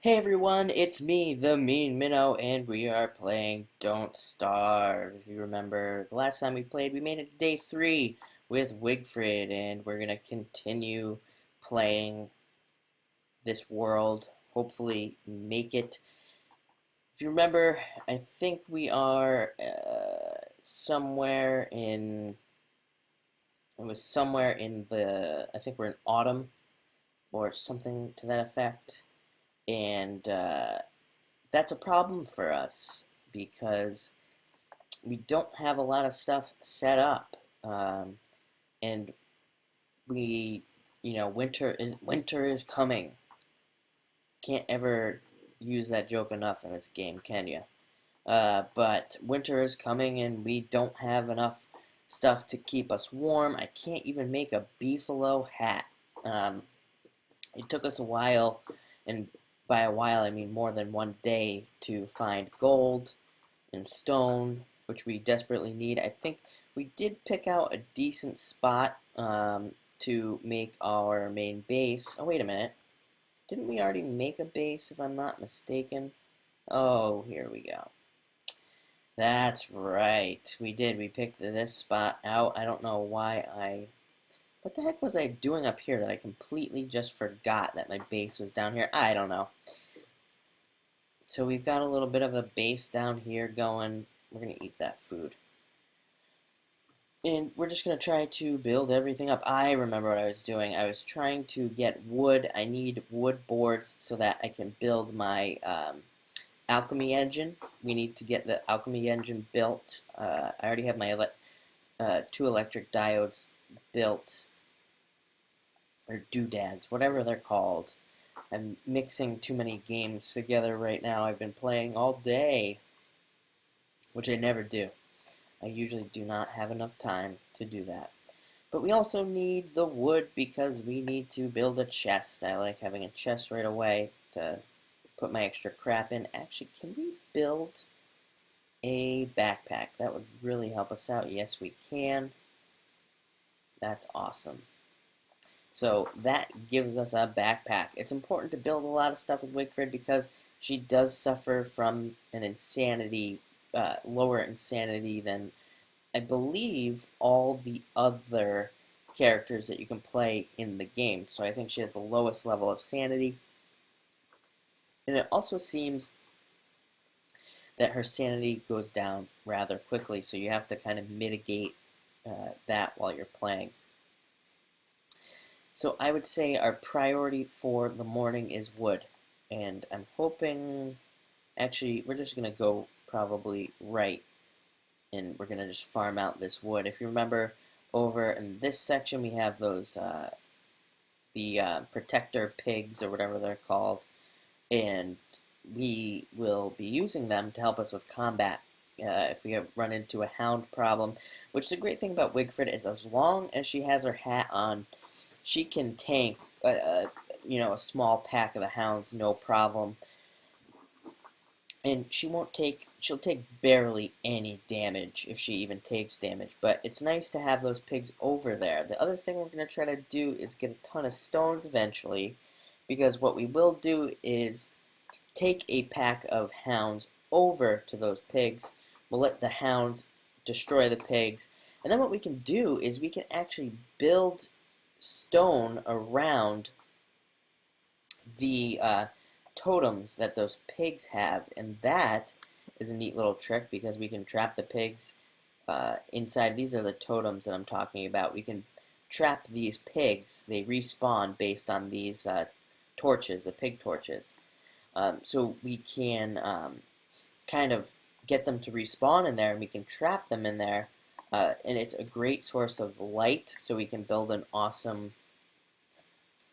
Hey everyone, it's me, the Mean Minnow, and we are playing Don't Starve. If you remember, the last time we played, we made it to day 3 with Wigfrid, and we're gonna continue playing this world, hopefully make it. If you remember, I think we are somewhere in, it was somewhere in I think we're in autumn, or something to that effect, and that's a problem for us because we don't have a lot of stuff set up, and we, winter is coming. Can't ever use that joke enough in this game, can you? But winter is coming, and we don't have enough stuff to keep us warm. I can't even make a beefalo hat. Um, it took us a while, and by a while I mean more than one day, to find gold and stone, which we desperately need. I think we did pick out a decent spot to make our main base. Oh, wait a minute. Didn't we already make a base, if I'm not mistaken? Oh, here we go. That's right. We did. We picked this spot out. I don't know why I... What the heck was I doing up here that I completely just forgot that my base was down here? I don't know. So we've got a little bit of a base down here going. We're going to eat that food. And we're just going to try to build everything up. I remember what I was doing. I was trying to get wood. I need wood boards so that I can build my alchemy engine. We need to get the alchemy engine built. I already have my 2 electric diodes built. Or doodads, whatever they're called. I'm mixing too many games together right now. I've been playing all day, which I never do. I usually do not have enough time to do that. But we also need the wood because we need to build a chest. I like having a chest right away to put my extra crap in. Actually, can we build a backpack? That would really help us out. Yes, we can. That's awesome. So that gives us a backpack. It's important to build a lot of stuff with Wigfrid because she does suffer from an insanity, lower insanity than I believe all the other characters that you can play in the game. So I think she has the lowest level of sanity. And it also seems that her sanity goes down rather quickly, so you have to kind of mitigate that while you're playing. So I would say our priority for the morning is wood. And I'm hoping, actually, we're just going to go probably right, and we're going to just farm out this wood. If you remember, over in this section we have those, the protector pigs, or whatever they're called, and we will be using them to help us with combat. If we run into a hound problem, which the great thing about Wigfrid is as long as she has her hat on, she can tank, a small pack of the hounds, no problem. And she'll take barely any damage, if she even takes damage. But it's nice to have those pigs over there. The other thing we're going to try to do is get a ton of stones eventually, because what we will do is take a pack of hounds over to those pigs. We'll let the hounds destroy the pigs. And then what we can do is we can actually build stone around the totems that those pigs have, and that is a neat little trick because we can trap the pigs inside. These are the totems that I'm talking about. We can trap these pigs. They respawn based on these torches, the pig torches. So we can kind of get them to respawn in there, and we can trap them in there. And it's a great source of light, so we can build an awesome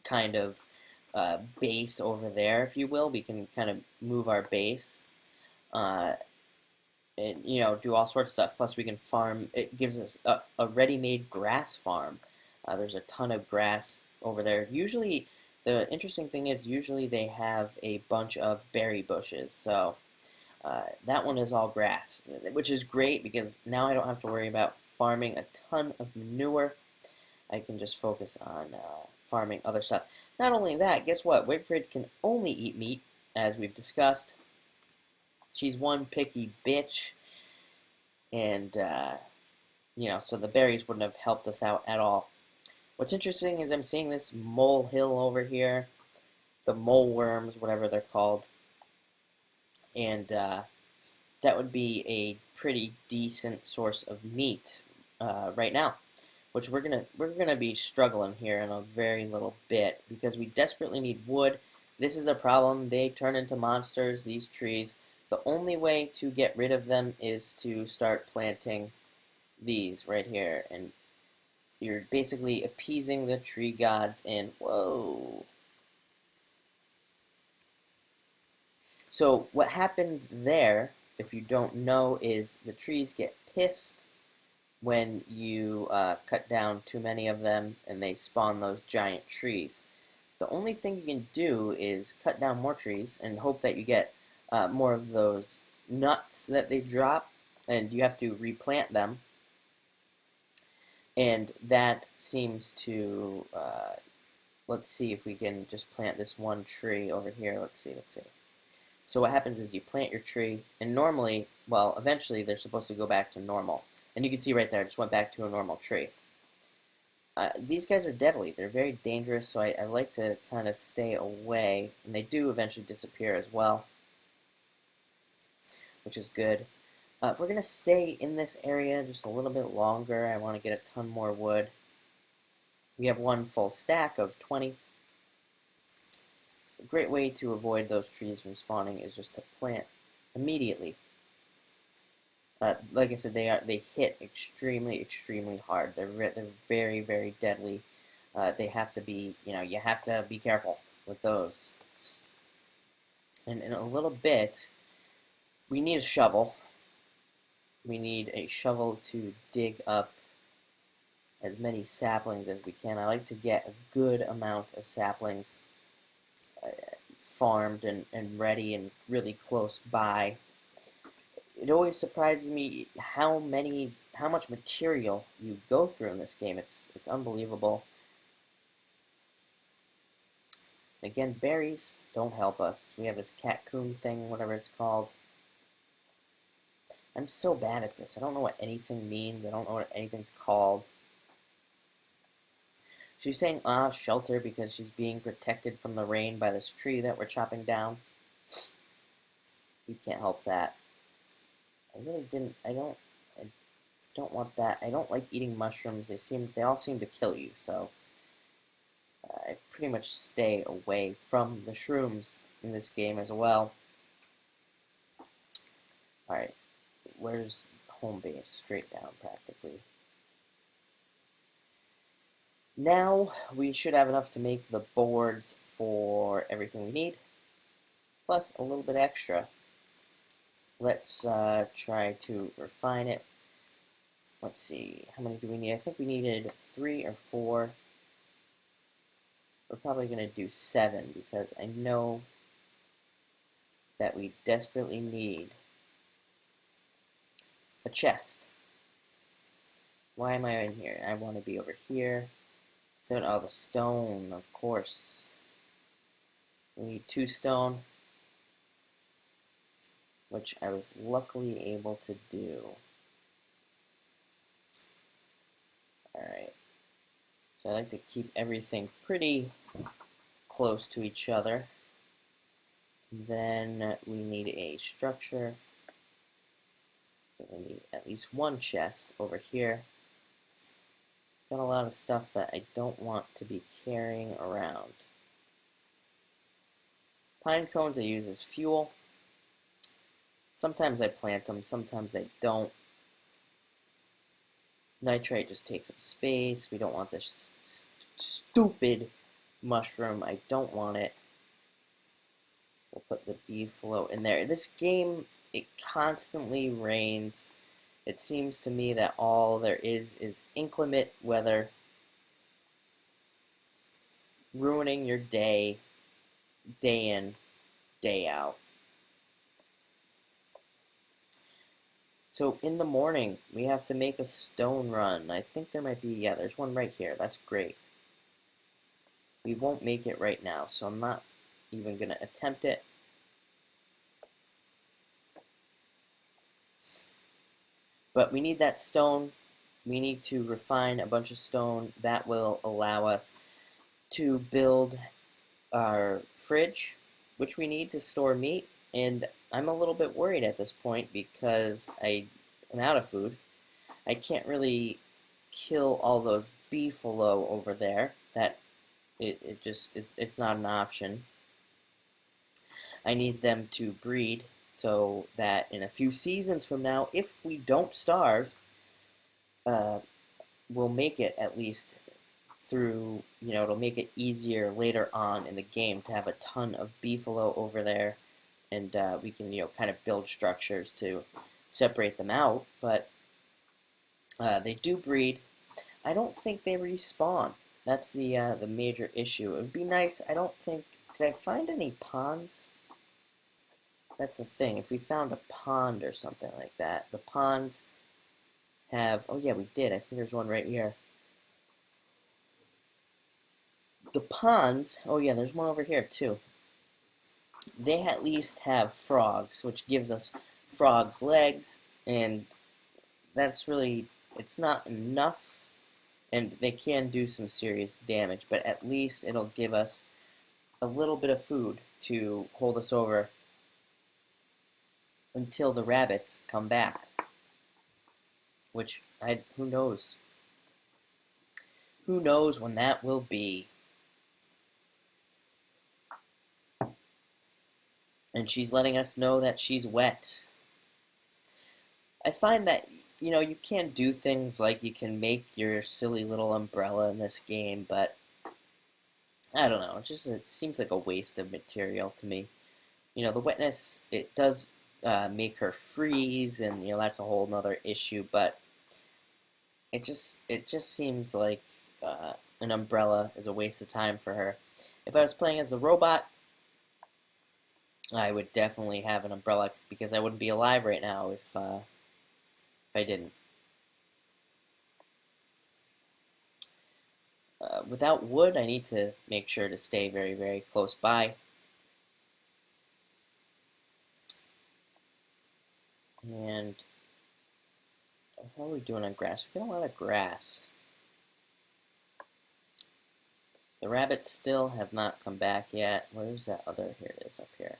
kind of base over there, if you will. We can kind of move our base, and do all sorts of stuff. Plus, we can farm. It gives us a ready-made grass farm. There's a ton of grass over there. Usually, the interesting thing is usually they have a bunch of berry bushes. So that one is all grass, which is great because now I don't have to worry about farming a ton of manure. I can just focus on farming other stuff. Not only that, guess what? Wigfrid can only eat meat, as we've discussed. She's one picky bitch, and, so the berries wouldn't have helped us out at all. What's interesting is I'm seeing this molehill over here, the mole worms, whatever they're called, and that would be a pretty decent source of meat right now, which we're gonna be struggling here in a very little bit because we desperately need wood. This is a problem. They turn into monsters, these trees. The only way to get rid of them is to start planting these right here, and you're basically appeasing the tree gods. And whoa. So what happened there, if you don't know, is the trees get pissed when you cut down too many of them and they spawn those giant trees. The only thing you can do is cut down more trees and hope that you get more of those nuts that they drop, and you have to replant them. And that seems to, let's see if we can just plant this one tree over here. Let's see. So what happens is you plant your tree, and normally, well, eventually they're supposed to go back to normal. And you can see right there, I just went back to a normal tree. These guys are deadly. They're very dangerous, so I like to kind of stay away. And they do eventually disappear as well, which is good. We're going to stay in this area just a little bit longer. I want to get a ton more wood. We have one full stack of 20. A great way to avoid those trees from spawning is just to plant immediately. Like I said, they hit extremely hard. They're very, very deadly. They have to be, you have to be careful with those. And in a little bit, we need a shovel. We need a shovel to dig up as many saplings as we can. I like to get a good amount of saplings farmed and ready and really close by. It always surprises me how much material you go through in this game. It's unbelievable. Again, berries don't help us. We have this catcoon thing, whatever it's called. I'm so bad at this. I don't know what anything means. I don't know what anything's called. She's saying, shelter, because she's being protected from the rain by this tree that we're chopping down. We can't help that. I don't want that. I don't like eating mushrooms. They all seem to kill you, so I pretty much stay away from the shrooms in this game as well. Alright, where's home base? Straight down, practically. Now, we should have enough to make the boards for everything we need, plus a little bit extra. Let's try to refine it. Let's see, how many do we need? I think we needed 3 or 4. We're probably going to do 7 because I know that we desperately need a chest. Why am I in here? I want to be over here. So, the stone, of course. We need 2 stone, which I was luckily able to do. Alright. So I like to keep everything pretty close to each other. Then we need a structure. Because I need at least one chest over here. Got a lot of stuff that I don't want to be carrying around. Pine cones I use as fuel. Sometimes I plant them, sometimes I don't. Nitrate just takes up space. We don't want this stupid mushroom. I don't want it. We'll put the bee float in there. This game, it constantly rains. It seems to me that all there is inclement weather, ruining your day in, day out. So in the morning, we have to make a stone run. I think there might be, yeah, there's one right here. That's great. We won't make it right now, so I'm not even going to attempt it. But we need that stone. We need to refine a bunch of stone that will allow us to build our fridge, which we need to store meat. And I'm a little bit worried at this point because I am out of food. I can't really kill all those beefalo over there. That it just it's not an option. I need them to breed so that in a few seasons from now, if we don't starve, uh, we'll make it at least through, it'll make it easier later on in the game to have a ton of beefalo over there, and we can, kind of build structures to separate them out, but they do breed. I don't think they respawn. That's the major issue. It would be nice. I don't think. Did I find any ponds? That's the thing. If we found a pond or something like that, the ponds have. Oh yeah, we did. I think there's one right here. The ponds. Oh yeah, there's one over here too. They at least have frogs, which gives us frogs' legs, and that's really. It's not enough, and they can do some serious damage, but at least it'll give us a little bit of food to hold us over until the rabbits come back. Which, who knows? Who knows when that will be? And she's letting us know that she's wet. I find that, you can do things like you can make your silly little umbrella in this game, but I don't know. It seems like a waste of material to me. The wetness, it does make her freeze, and, that's a whole nother issue, but it just seems like an umbrella is a waste of time for her. If I was playing as a robot, I would definitely have an umbrella because I wouldn't be alive right now if I didn't. Without wood, I need to make sure to stay very, very close by. And how are we doing on grass? We get a lot of grass. The rabbits still have not come back yet. Where's that other? Here it is up here.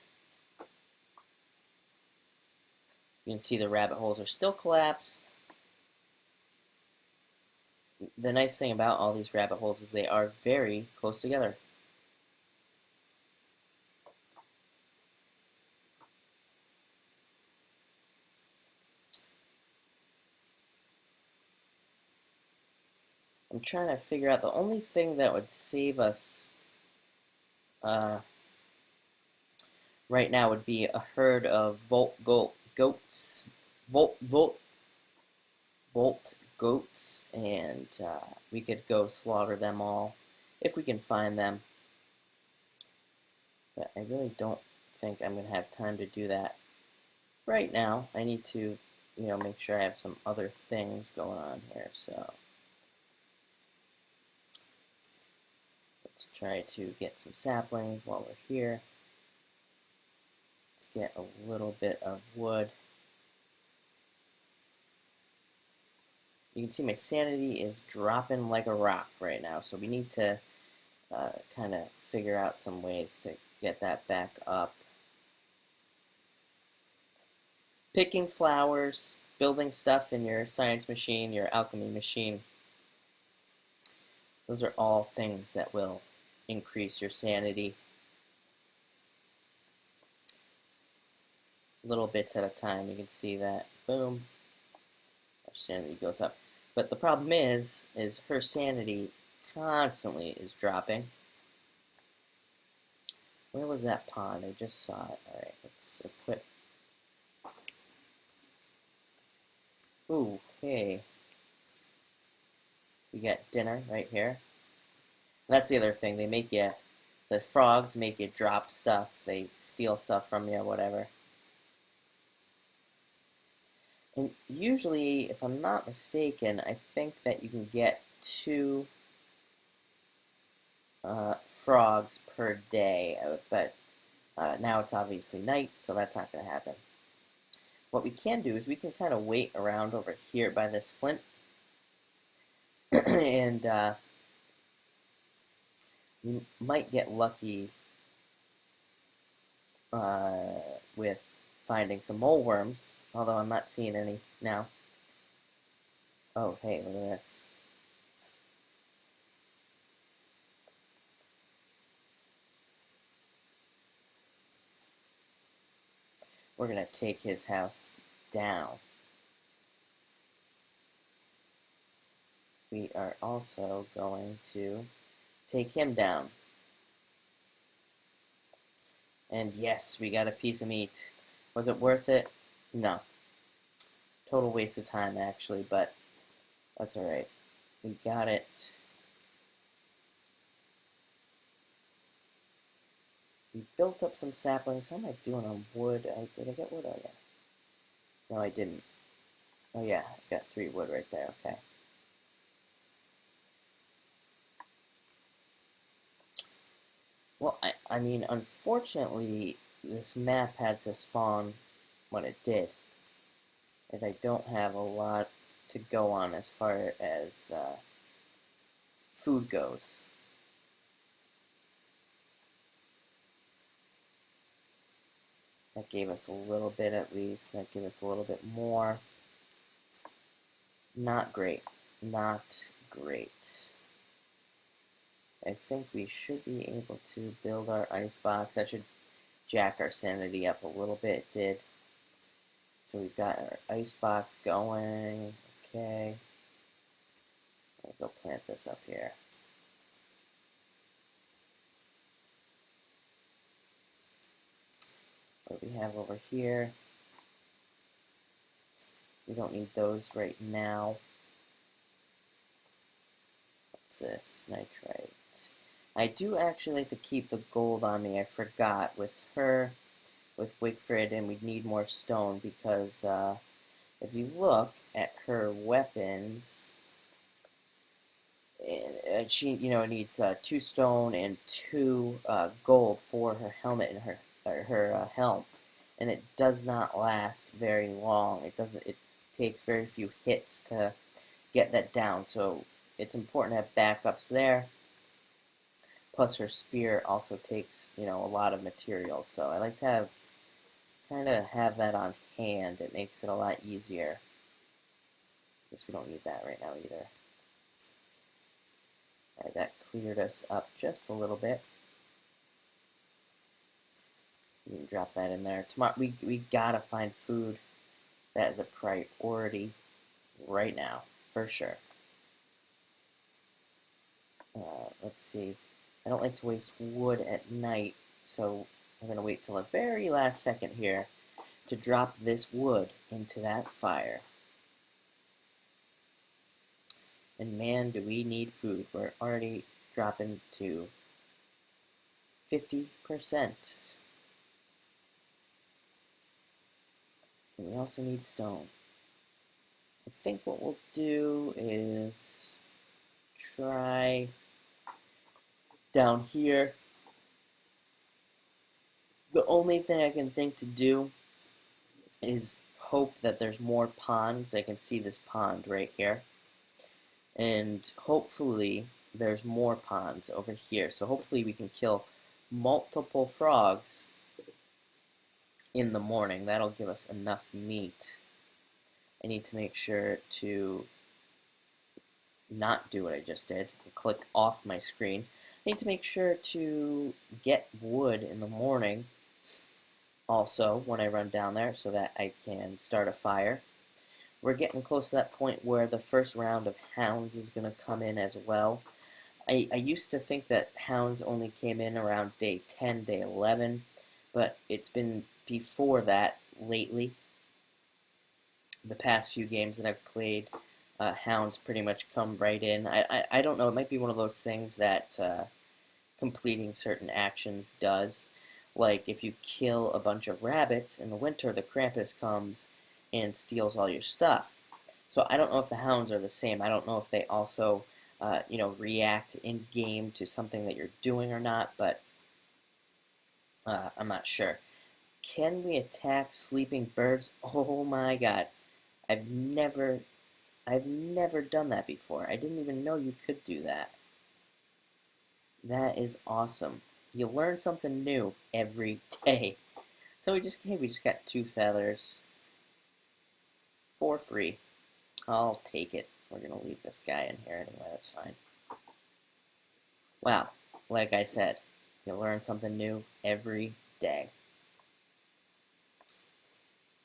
You can see the rabbit holes are still collapsed. The nice thing about all these rabbit holes is they are very close together. I'm trying to figure out the only thing that would save us right now would be a herd of goats, volt goats, and we could go slaughter them all if we can find them. But I really don't think I'm going to have time to do that right now. I need to, make sure I have some other things going on here, so let's try to get some saplings while we're here. Let's get a little bit of wood. You can see my sanity is dropping like a rock right now, so we need to kind of figure out some ways to get that back up. Picking flowers, building stuff in your science machine, your alchemy machine, those are all things that will increase your sanity. Little bits at a time, you can see that. Boom. Our sanity goes up. But the problem is her sanity constantly is dropping. Where was that pond? I just saw it. Alright, let's equip. Ooh, hey. We got dinner right here. And that's the other thing. They make you, the frogs make you drop stuff. They steal stuff from you, whatever. And usually, if I'm not mistaken, I think that you can get 2 frogs per day, but now it's obviously night, so that's not going to happen. what we can do is we can kind of wait around over here by this flint, and we might get lucky with finding some mole worms, although I'm not seeing any now. Oh, hey, look at this. We're going to take his house down. We are also going to take him down. And yes, we got a piece of meat. Was it worth it? No. Total waste of time, actually, but that's alright. We got it. We built up some saplings. How am I doing on wood? Did I get wood? Oh, yeah. No, I didn't. Oh, yeah. I got 3 wood right there. Okay. Well, I mean, unfortunately, this map had to spawn when it did. And I don't have a lot to go on as far as food goes. That gave us a little bit at least. That gave us a little bit more. Not great. Not great. I think we should be able to build our ice box. That should jack our sanity up a little bit. It did. So we've got our ice box going. Okay. I'll go plant this up here. What do we have over here? We don't need those right now. What's this? Nitrite. I do actually like to keep the gold on me. I forgot with her, with Wigfrid, and we'd need more stone because if you look at her weapons, and she, needs 2 stone and 2 gold for her helmet and her helm, and it does not last very long. It doesn't. It takes very few hits to get that down. So it's important to have backups there. Plus, her spear also takes a lot of materials. So I like to kind of have that on hand. It makes it a lot easier. Guess we don't need that right now either. Alright, that cleared us up just a little bit. You can drop that in there. Tomorrow, we gotta find food. That is a priority right now, for sure. Let's see. I don't like to waste wood at night, so I'm gonna wait till the very last second here to drop this wood into that fire. And man, do we need food. We're already dropping to 50%. And we also need stone. I think what we'll do is try down here. The only thing I can think to do is hope that there's more ponds. I can see this pond right here. And hopefully there's more ponds over here. So hopefully we can kill multiple frogs in the morning. That'll give us enough meat. I need to make sure to not do what I just did. Click off my screen. I need to make sure to get wood in the morning also when I run down there so that I can start a fire. We're getting close to that point where the first round of hounds is going to come in as well. I used to think that hounds only came in around day 10, day 11, but it's been before that lately. The past few games that I've played, hounds pretty much come right in. I don't know, it might be one of those things that completing certain actions does. Like if you kill a bunch of rabbits in the winter, the Krampus comes and steals all your stuff. So I don't know if the hounds are the same. I don't know if they also, react in game to something that you're doing or not. But I'm not sure. Can we attack sleeping birds? Oh my god. I've never I've never done that before. I didn't even know you could do that. That is awesome. You learn something new every day. So we just got 2 feathers for free. I'll take it. We're gonna leave this guy in here anyway, that's fine. Wow, like I said, you learn something new every day.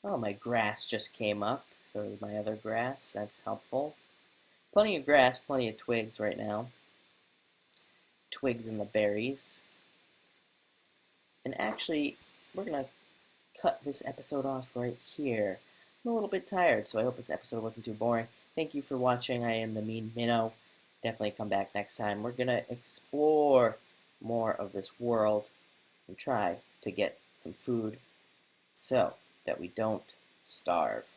Oh, my grass just came up, so my other grass, that's helpful. Plenty of grass, plenty of twigs right now. Twigs and the berries. And actually, we're going to cut this episode off right here. I'm a little bit tired, so I hope this episode wasn't too boring. Thank you for watching. I am the Mean Minnow. Definitely come back next time. We're going to explore more of this world and try to get some food so that we don't starve.